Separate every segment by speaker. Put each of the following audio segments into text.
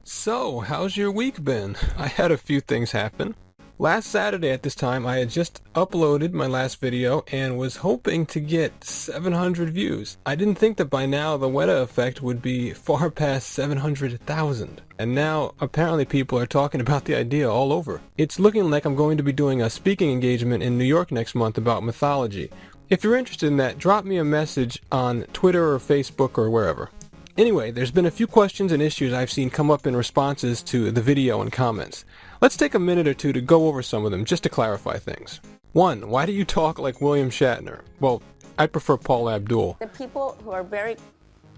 Speaker 1: So, how's your week been? I had a few things happen. Last Saturday at this time, I had just uploaded my last video and was hoping to get 700 views. I didn't think that by now the WETA Effect would be far past 700,000. And now, apparently people are talking about the idea all over. It's looking like I'm going to be doing a speaking engagement in New York next month about mythology. If you're interested in that, drop me a message on Twitter or Facebook or wherever. Anyway, there's been a few questions and issues I've seen come up in responses to the video and comments. Let's take a minute or two to go over some of them just to clarify things. 1. Why do you talk like William Shatner? Well, I prefer Paul Abdul.
Speaker 2: The people who are very,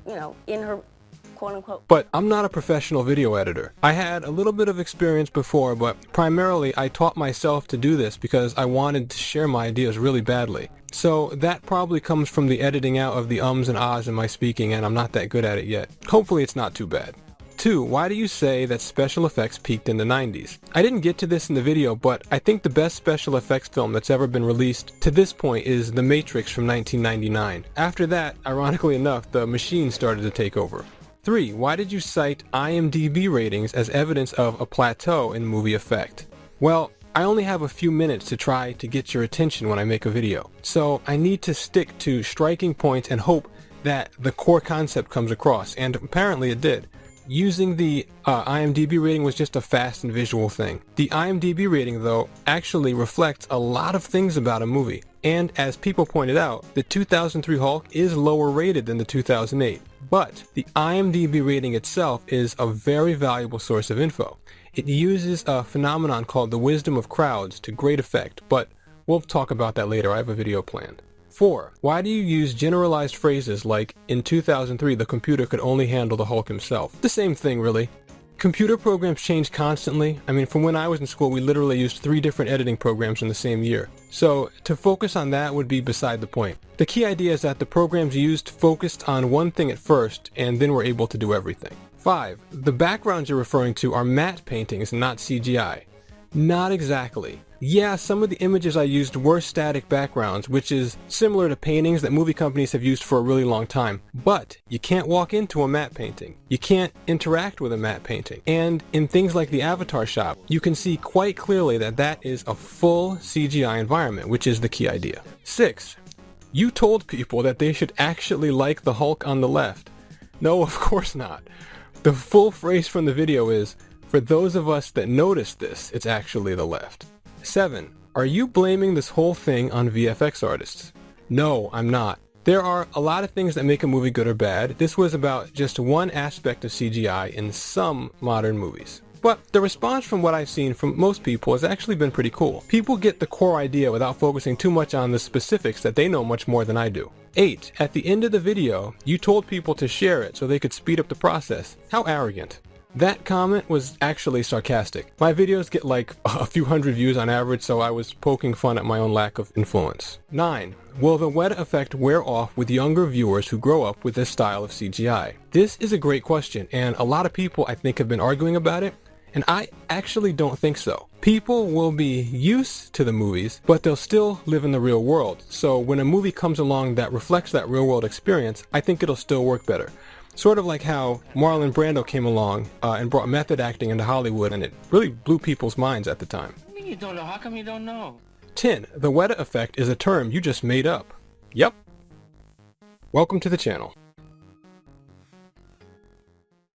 Speaker 2: in her quote-unquote.
Speaker 1: But I'm not a professional video editor. I had a little bit of experience before, but primarily I taught myself to do this because I wanted to share my ideas really badly. So that probably comes from the editing out of the ums and ahs in my speaking, and I'm not that good at it yet. Hopefully it's not too bad. 2. Why do you say that special effects peaked in the 90s? I didn't get to this in the video, but I think the best special effects film that's ever been released to this point is The Matrix from 1999. After that, ironically enough, the machine started to take over. 3. Why did you cite IMDB ratings as evidence of a plateau in movie effect? Well, I only have a few minutes to try to get your attention when I make a video, so I need to stick to striking points and hope that the core concept comes across, and apparently it did. Using the IMDB rating was just a fast and visual thing. The IMDB rating, though, actually reflects a lot of things about a movie, and as people pointed out, the 2003 Hulk is lower rated than the 2008. But the IMDB rating itself is a very valuable source of info. It uses a phenomenon called the wisdom of crowds to great effect, but we'll talk about that later. I have a video planned. 4. Why do you use generalized phrases like, in 2003 the computer could only handle the Hulk himself? The same thing, really. Computer programs change constantly. I mean, from when I was in school, we literally used 3 different editing programs in the same year. So to focus on that would be beside the point. The key idea is that the programs used focused on one thing at first, and then were able to do everything. 5. The backgrounds you're referring to are matte paintings, not CGI. Not exactly. Yeah, some of the images I used were static backgrounds, which is similar to paintings that movie companies have used for a really long time. But you can't walk into a matte painting. You can't interact with a matte painting. And in things like the Avatar shop, you can see quite clearly that that is a full CGI environment, which is the key idea. 6. You told people that they should actually like the Hulk on the left. No, of course not. The full phrase from the video is, for those of us that noticed this, it's actually the left. 7. Are you blaming this whole thing on VFX artists? No, I'm not. There are a lot of things that make a movie good or bad. This was about just one aspect of CGI in some modern movies. But the response from what I've seen from most people has actually been pretty cool. People get the core idea without focusing too much on the specifics that they know much more than I do. 8. At the end of the video, you told people to share it so they could speed up the process. How arrogant. That comment was actually sarcastic. My videos get like a few hundred views on average, so I was poking fun at my own lack of influence. 9. Will the WETA effect wear off with younger viewers who grow up with this style of CGI? This is a great question, and a lot of people I think have been arguing about it, and I actually don't think so. People will be used to the movies, but they'll still live in the real world. So when a movie comes along that reflects that real world experience, I think it'll still work better. Sort of like how Marlon Brando came along and brought method acting into Hollywood, and it really blew people's minds at the time.
Speaker 3: What do you mean you don't know? How come you don't know?
Speaker 1: 10. The WETA effect is a term you just made up. Yep. Welcome to the channel.